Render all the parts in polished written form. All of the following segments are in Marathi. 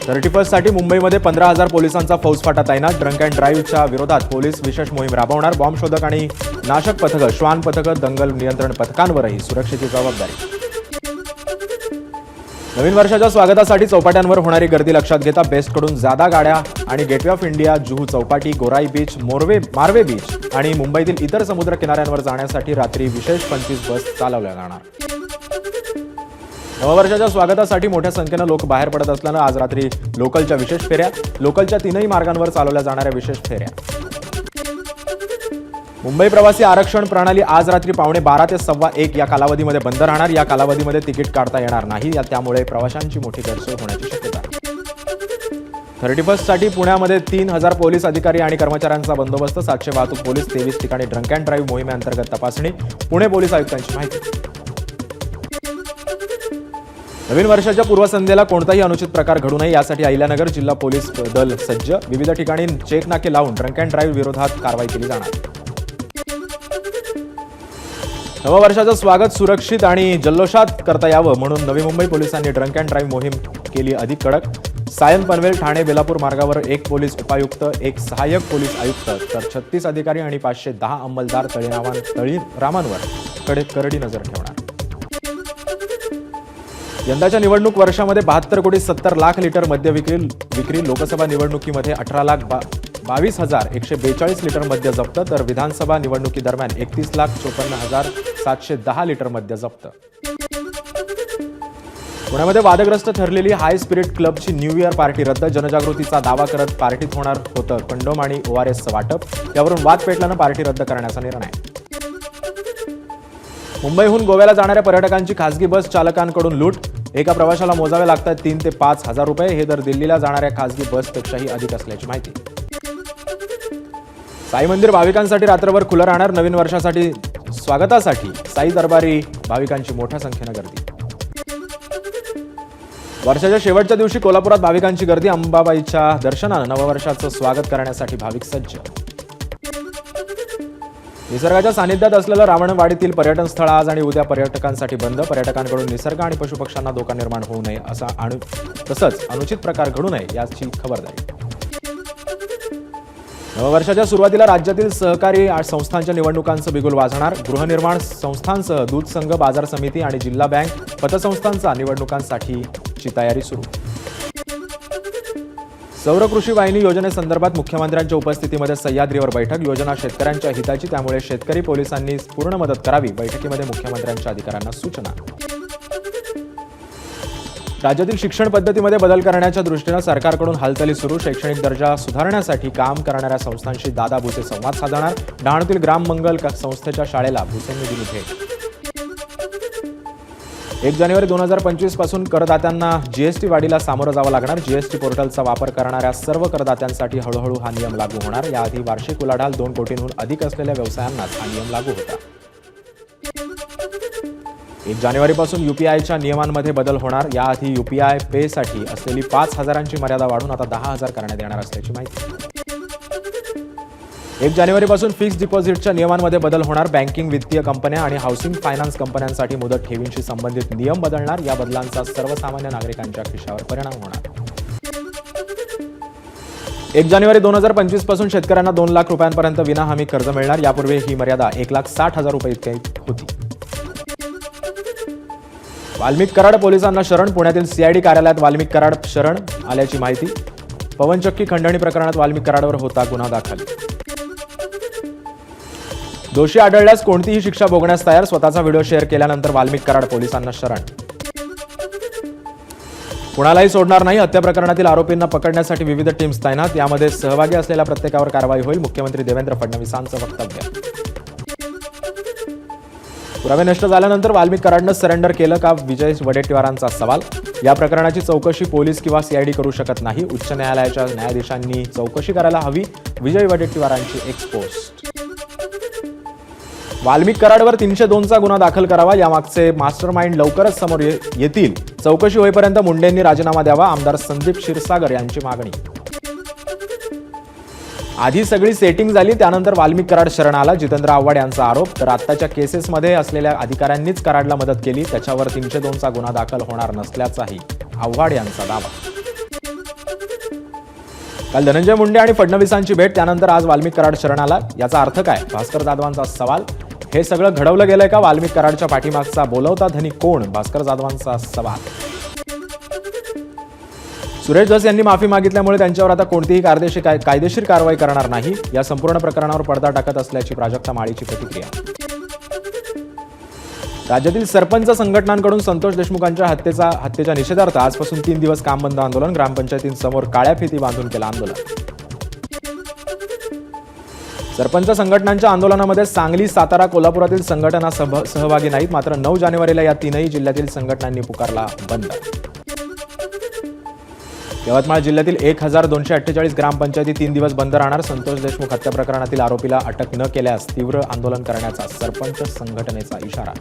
31 साठी मुंबईमध्ये 15,000 पोलिसांचा फौजफाटा तैनात. ड्रंक अँड ड्राईव्हच्या विरोधात पोलीस विशेष मोहीम राबवणार. बॉम्ब शोधक आणि नाशक पथकं, श्वान पथकं, दंगल नियंत्रण पथकांवरही सुरक्षेची जबाबदारी. नवीन वर्षाच्या स्वागतासाठी चौपाट्यांवर होणारी गर्दी लक्षात घेता बेस्टकडून जादा गाड्या आणि gateway of India, Juhu Chowpatty, गोराई बीच, मार्वे बीच आणि मुंबईतील इतर समुद्र किनाऱ्यांवर जाण्यासाठी रात्री विशेष 25 बस चालवल्या जाणार. नववर्षाच्या स्वागतासाठी मोठ्या संख्येनं लोक बाहेर पडत असल्यानं आज रात्री लोकलच्या विशेष फेऱ्या, लोकलच्या तीनही मार्गांवर चालवल्या जाणाऱ्या विशेष फेऱ्या. मुंबई प्रवासी आरक्षण प्रणाली आज रात्री 12:15 ते 1:15 या कालावधीमध्ये बंद राहणार. या कालावधीमध्ये तिकीट काढता येणार नाही. त्यामुळे प्रवाशांची मोठी गैरसोय होण्याची शक्यता आहे. 31 साठी पुण्यामध्ये 3,000 पोलीस अधिकारी आणि कर्मचाऱ्यांचा बंदोबस्त. 700 वाहतूक पोलीस, 23 ठिकाणी ड्रंक अँड ड्राईव्ह मोहिमेअंतर्गत तपासणी. पुणे पोलीस आयुक्तांची माहिती. नवीन वर्षाच्या पूर्वसंध्येला कोणताही अनुचित प्रकार घडू नये यासाठी अहिल्यानगर जिल्हा पोलीस दल सज्ज. विविध ठिकाणी चेक नाके लावून ड्रंक अँड ड्राईव्ह विरोधात कारवाई केली जाणार. नववर्षाचं स्वागत सुरक्षित आणि जल्लोषात करता यावं म्हणून नवी मुंबई पोलिसांनी ड्रंक अँड ड्राईव्ह मोहीम केली अधिक कडक. सायन पनवेल ठाणे बेलापूर मार्गावर 1 पोलीस उपायुक्त, 1 सहाय्यक पोलीस आयुक्त तर 36 अधिकारी आणि 510 अंमलदार तळीरामांवर करडी नजर ठेवणार. यंदाच्या निवडणूक वर्षामध्ये 72 कोटी 70 लाख लिटर मद्य विक्री. लोकसभा निवडणुकीमध्ये 18,22,142 लिटर मद्य जप्त तर विधानसभा निवडणुकीदरम्यान 31,54,710 लिटर मद्य जप्त. पुण्यामध्ये वादग्रस्त ठरलेली हाय स्पिरिट क्लबची न्यू इयर पार्टी रद्द. जनजागृतीचा दावा करत पार्टीत होणार होतं कंडोम आणि ORSचं वाटप. यावरून वाद पेटल्यानं पार्टी रद्द करण्याचा निर्णय. मुंबईहून गोव्याला जाणाऱ्या पर्यटकांची खासगी बस चालकांकडून लूट. एका प्रवाशाला मोजावे लागतात 3 ते 5,000 रुपये. हे दर दिल्लीला जाणाऱ्या खासगी बसपेक्षाही अधिक असल्याची माहिती. साई मंदिर भाविकांसाठी रात्रभर खुलं राहणार. नवीन वर्षासाठी स्वागतासाठी साई दरबारी भाविकांची मोठ्या संख्येनं गर्दी. वर्षाच्या शेवटच्या दिवशी कोल्हापुरात भाविकांची गर्दी. अंबाबाईच्या दर्शनानं नववर्षाचं स्वागत करण्यासाठी भाविक सज्ज. निसर्गाच्या सानिध्यात असलेलं रावणवाडीतील पर्यटन स्थळ आज आणि उद्या पर्यटकांसाठी बंद. पर्यटकांकडून निसर्ग आणि पशुपक्ष्यांना धोका निर्माण होऊ नये तसंच अनुचित प्रकार घडू नये याची खबरदारी. नववर्षाच्या सुरुवातीला राज्यातील सहकारी संस्थांच्या निवडणुकांचं बिगुल वाजणार. गृहनिर्माण संस्थांसह दूध संघ, बाजार समिती आणि जिल्हा बँक पतसंस्थांचा निवडणुकांसाठीची तयारी सुरू. सौर कृषी वाहिनी योजनेसंदर्भात मुख्यमंत्र्यांच्या उपस्थितीमध्ये सह्याद्रीवर बैठक. योजना शेतकऱ्यांच्या हिताची, त्यामुळे शेतकरी पोलिसांनी पूर्ण मदत करावी. बैठकीमध्ये मुख्यमंत्र्यांच्या अधिकाऱ्यांना सूचना. राज्यातील शिक्षण पद्धतीमध्ये बदल करण्याच्या दृष्टीनं सरकारकडून हालचाली सुरू. शैक्षणिक दर्जा सुधारण्यासाठी काम करणाऱ्या संस्थांशी दादा भुसे संवाद साधणार. डहाणूतील ग्राम मंगल संस्थेच्या शाळेला भुसेंनी दिली भेट. 1 जानेवारी 2025 पासून करदात्यांना GST वाढीला सामोरं जावं लागणार. GST पोर्टलचा वापर करणाऱ्या सर्व करदात्यांसाठी हळूहळू हा नियम लागू होणार. याआधी वार्षिक उलाढाल 2 कोटींहून अधिक असलेल्या व्यवसायांनाच हा नियम लागू होता. 1 जानेवारीपासून UPIच्या नियमांमध्ये बदल होणार. याआधी UPI पेसाठी असलेली 5,000ची मर्यादा वाढून आता 10,000 करण्यात येणार असल्याची माहिती. 1 जानेवारीपासून फिक्स्ड डिपॉझिटच्या नियमांमध्ये बदल होणार. बँकिंग, वित्तीय कंपन्या आणि हाऊसिंग फायनान्स कंपन्यांसाठी मुदत ठेवींशी संबंधित नियम बदलणार. या बदलांचा सर्वसामान्य नागरिकांच्या खिशावर परिणाम होणार. 1 जानेवारी 2025 पासून शेतकऱ्यांना 2 लाख रुपयांपर्यंत विनाहमी कर्ज मिळणार. यापूर्वी ही मर्यादा 1,60,000 रुपये इतकी होती. वाल्मिक कराड पोलिसांना शरण. पुण्यातील CID कार्यालयात वाल्मिक कराड शरण आल्याची माहिती. पवनचक्की खंडणी प्रकरणात वाल्मिक कराडवर होता गुन्हा दाखल. दोषी आढळल्यास कोणतीही शिक्षा भोगण्यास तयार. स्वतःचा व्हिडिओ शेअर केल्यानंतर वाल्मिक कराड पोलिसांना शरण. कुणालाही सोडणार नाही. हत्या प्रकरणातील आरोपींना पकडण्यासाठी विविध टीम्स तैनात. यामध्ये सहभागी असलेल्या प्रत्येकावर कारवाई होईल. मुख्यमंत्री देवेंद्र फडणवीसांचं वक्तव्य. पुरावे नष्ट झाल्यानंतर वाल्मिक कराडनं सरेंडर केलं का? विजय वडेट्टीवारांचा सवाल. या प्रकरणाची चौकशी पोलीस किंवा CID करू शकत नाही. उच्च न्यायालयाच्या न्यायाधीशांनी चौकशी करायला हवी. विजय वडेट्टीवारांची एक्सपोस्ट. वाल्मिक कराडवर 302चा गुन्हा दाखल करावा. यामागचे मास्टरमाइंड लवकरच समोर येतील. चौकशी होईपर्यंत मुंडेंनी राजीनामा द्यावा. आमदार संदीप क्षीरसागर यांची मागणी. आधी सगळी सेटिंग झाली, त्यानंतर वाल्मिक कराड शरण आला, जितेंद्र आव्हाड यांचा आरोप. तर आत्ताच्या केसेसमध्ये असलेल्या अधिकाऱ्यांनीच कराडला मदत केली, त्याच्यावर 302चा गुन्हा दाखल होणार नसल्याचाही आव्हाड यांचा दावा. काल धनंजय मुंडे आणि फडणवीसांची भेट, त्यानंतर आज वाल्मिक कराड शरण आला. याचा अर्थ काय? भास्कर जाधवांचा सवाल. हे सगळं घडवलं गेलंय का? वाल्मिक कराडच्या पाठीमागचा बोलवता धनी कोण? भास्कर जाधवांचा सवाल. सुरेश धस यांनी माफी मागितल्यामुळे त्यांच्यावर आता कोणतीही कायदेशीर कारवाई करणार नाही, या संपूर्ण प्रकरणावर पडदा टाकत असल्याची प्राजक्ता माळीची प्रतिक्रिया. राज्यातील सरपंच संघटनांकडून संतोष देशमुखांच्या हत्येच्या निषेधार्थ आजपासून 3 दिवस काम बंद आंदोलन. ग्रामपंचायतींसमोर काळ्या फिती बांधून केलं आंदोलन. सरपंच संघटनांच्या आंदोलनामध्ये सांगली, सातारा, कोल्हापुरातील संघटना सहभागी नाहीत. मात्र 9 जानेवारीला या 3ही जिल्ह्यातील संघटनांनी पुकारला बंद. यवतमाळ जिल्ह्यातील 1248 ग्रामपंचायती 3 दिवस बंद राहणार. संतोष देशमुख हत्या प्रकरणातील आरोपीला अटक न केल्यास तीव्र आंदोलन करण्याचा सरपंच संघटनेचा इशारा.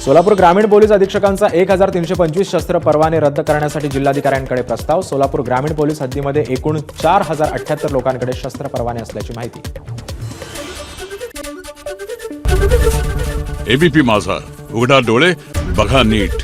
सोलापूर ग्रामीण पोलीस अधीक्षकांचा 1325 शस्त्र परवाने रद्द करण्यासाठी जिल्हाधिकाऱ्यांकडे प्रस्ताव. सोलापूर ग्रामीण पोलीस हद्दीमध्ये एकूण 4078 लोकांकडे शस्त्र परवाने असल्याची माहिती. एबीपी माझा, उघडा डोळे बघा नीट.